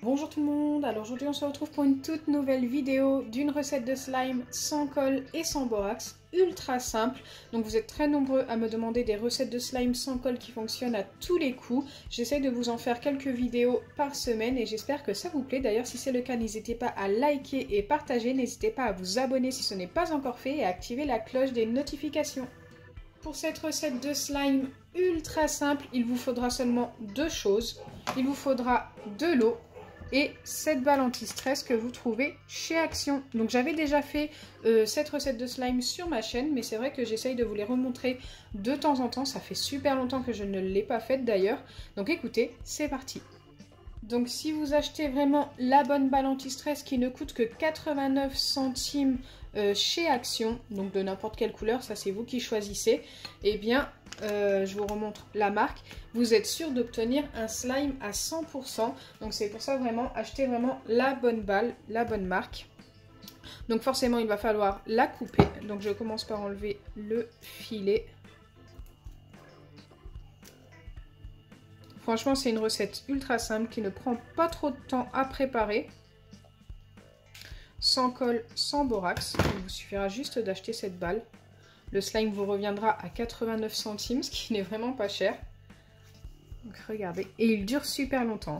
Bonjour tout le monde, alors aujourd'hui on se retrouve pour une toute nouvelle vidéo d'une recette de slime sans colle et sans borax, ultra simple. Donc vous êtes très nombreux à me demander des recettes de slime sans colle qui fonctionnent à tous les coups. J'essaie de vous en faire quelques vidéos par semaine et j'espère que ça vous plaît. D'ailleurs si c'est le cas, n'hésitez pas à liker et partager, n'hésitez pas à vous abonner si ce n'est pas encore fait et à activer la cloche des notifications. Pour cette recette de slime ultra simple, il vous faudra seulement deux choses. Il vous faudra de l'eau et cette balle anti-stress que vous trouvez chez Action. Donc j'avais déjà fait cette recette de slime sur ma chaîne, mais c'est vrai que j'essaye de vous les remontrer de temps en temps. Ça fait super longtemps que je ne l'ai pas faite d'ailleurs. Donc écoutez, c'est parti. Donc si vous achetez vraiment la bonne balle anti-stress qui ne coûte que 89 centimes chez Action, donc de n'importe quelle couleur, ça c'est vous qui choisissez, eh bien je vous remontre la marque, vous êtes sûr d'obtenir un slime à 100%, donc c'est pour ça vraiment, achetez vraiment la bonne balle, la bonne marque. Donc forcément il va falloir la couper, donc je commence par enlever le filet. Franchement, c'est une recette ultra simple qui ne prend pas trop de temps à préparer. Sans colle, sans borax. Il vous suffira juste d'acheter cette balle. Le slime vous reviendra à 89 centimes, ce qui n'est vraiment pas cher. Donc regardez. Et il dure super longtemps.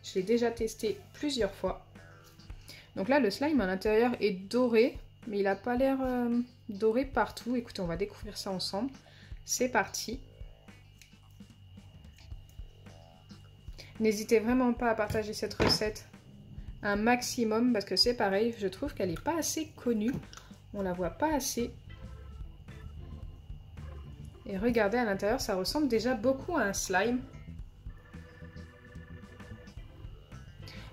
Je l'ai déjà testé plusieurs fois. Donc là, le slime à l'intérieur est doré, mais il n'a pas l'air doré partout. Écoutez, on va découvrir ça ensemble. C'est parti. N'hésitez vraiment pas à partager cette recette un maximum parce que c'est pareil, je trouve qu'elle n'est pas assez connue. On la voit pas assez. Et regardez à l'intérieur, ça ressemble déjà beaucoup à un slime.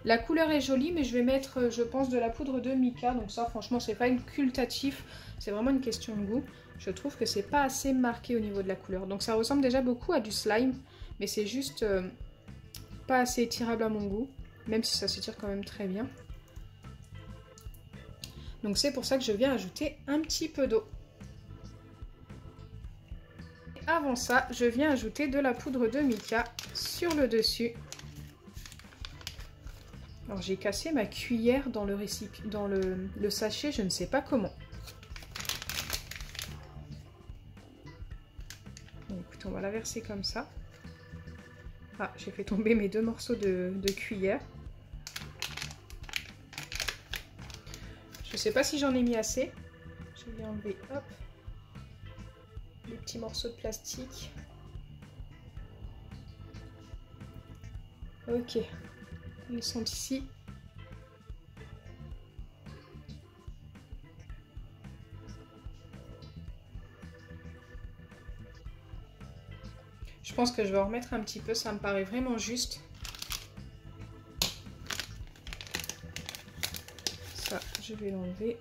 La couleur est jolie, mais je vais mettre, je pense, de la poudre de mica. Donc ça, franchement, c'est pas occultatif. C'est vraiment une question de goût. Je trouve que c'est pas assez marqué au niveau de la couleur. Donc ça ressemble déjà beaucoup à du slime, mais c'est juste pas assez étirable à mon goût, même si ça s'étire quand même très bien. Donc c'est pour ça que je viens ajouter un petit peu d'eau. Avant ça, je viens ajouter de la poudre de mica sur le dessus. Alors j'ai cassé ma cuillère dans le récipient, dans le sachet, je ne sais pas comment. Bon, écoute, on va la verser comme ça. Ah, j'ai fait tomber mes deux morceaux de cuillère. Je ne sais pas si j'en ai mis assez. Je vais enlever, hop, les petits morceaux de plastique. Ok, ils sont ici. Je pense que je vais en remettre un petit peu, ça me paraît vraiment juste. Ça, je vais l'enlever.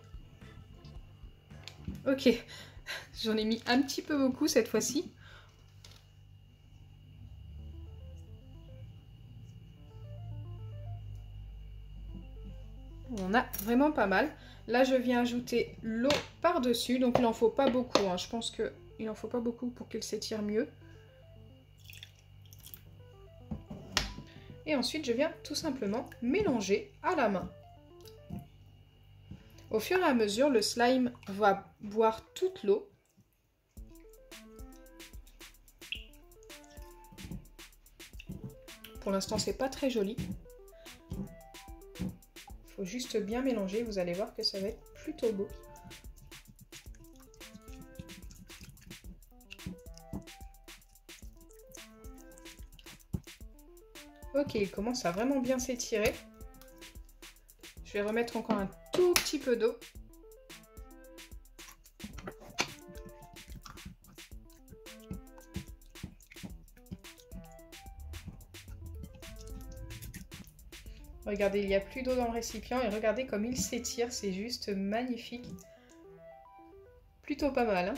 Ok, j'en ai mis un petit peu beaucoup cette fois-ci. On en a vraiment pas mal. Là, je viens ajouter l'eau par-dessus, donc il n'en faut pas beaucoup, hein. Je pense qu'il n'en faut pas beaucoup pour qu'il s'étire mieux. Et ensuite, je viens tout simplement mélanger à la main. Au fur et à mesure, le slime va boire toute l'eau. Pour l'instant, c'est pas très joli. Il faut juste bien mélanger, vous allez voir que ça va être plutôt beau. Ok, il commence à vraiment bien s'étirer. Je vais remettre encore un tout petit peu d'eau. Regardez, il n'y a plus d'eau dans le récipient et regardez comme il s'étire, c'est juste magnifique. Plutôt pas mal, hein?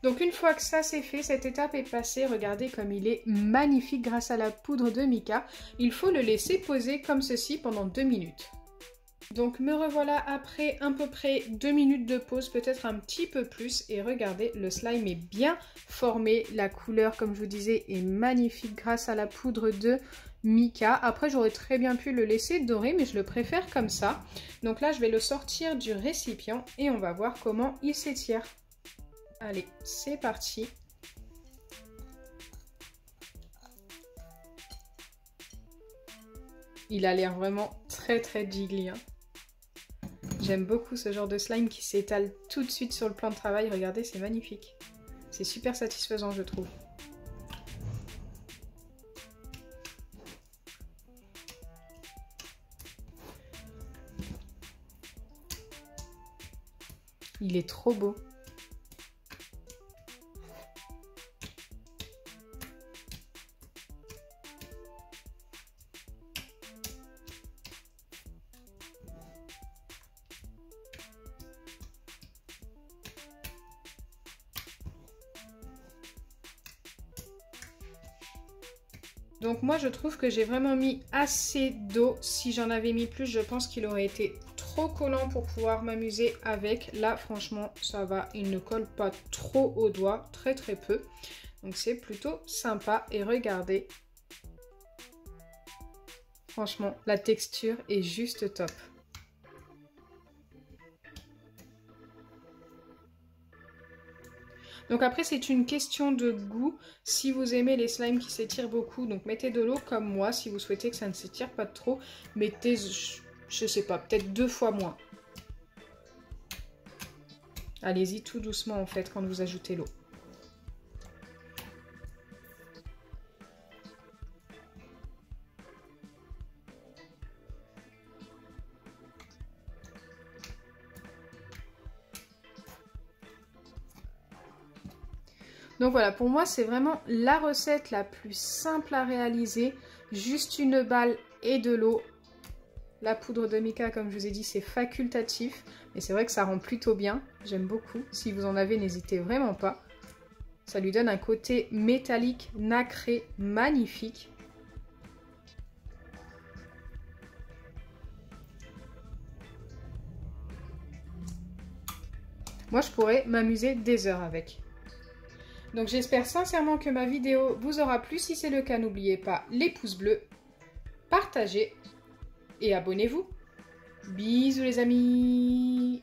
Donc une fois que ça c'est fait, cette étape est passée, regardez comme il est magnifique grâce à la poudre de mica. Il faut le laisser poser comme ceci pendant 2 minutes. Donc me revoilà après à peu près 2 minutes de pause, peut-être un petit peu plus. Et regardez, le slime est bien formé. La couleur, comme je vous disais, est magnifique grâce à la poudre de mica. Après, j'aurais très bien pu le laisser dorer, mais je le préfère comme ça. Donc là, je vais le sortir du récipient et on va voir comment il s'étire. Allez, c'est parti. Il a l'air vraiment très jiggly, hein. J'aime beaucoup ce genre de slime qui s'étale tout de suite sur le plan de travail. Regardez, c'est magnifique. C'est super satisfaisant, je trouve. Il est trop beau. Donc moi je trouve que j'ai vraiment mis assez d'eau. Si j'en avais mis plus, je pense qu'il aurait été trop collant pour pouvoir m'amuser avec. Là franchement ça va, il ne colle pas trop aux doigts, très peu. Donc c'est plutôt sympa et regardez. Franchement la texture est juste top. Donc après c'est une question de goût, si vous aimez les slimes qui s'étirent beaucoup, donc mettez de l'eau comme moi, si vous souhaitez que ça ne s'étire pas trop, mettez, je sais pas, peut-être 2 fois moins. Allez-y tout doucement en fait quand vous ajoutez l'eau. Donc voilà, pour moi c'est vraiment la recette la plus simple à réaliser. Juste une balle et de l'eau. La poudre de mica, comme je vous ai dit, c'est facultatif. Mais c'est vrai que ça rend plutôt bien. J'aime beaucoup. Si vous en avez, n'hésitez vraiment pas. Ça lui donne un côté métallique, nacré, magnifique. Moi, je pourrais m'amuser des heures avec. Donc j'espère sincèrement que ma vidéo vous aura plu. Si c'est le cas, n'oubliez pas les pouces bleus, partagez et abonnez-vous. Bisous les amis!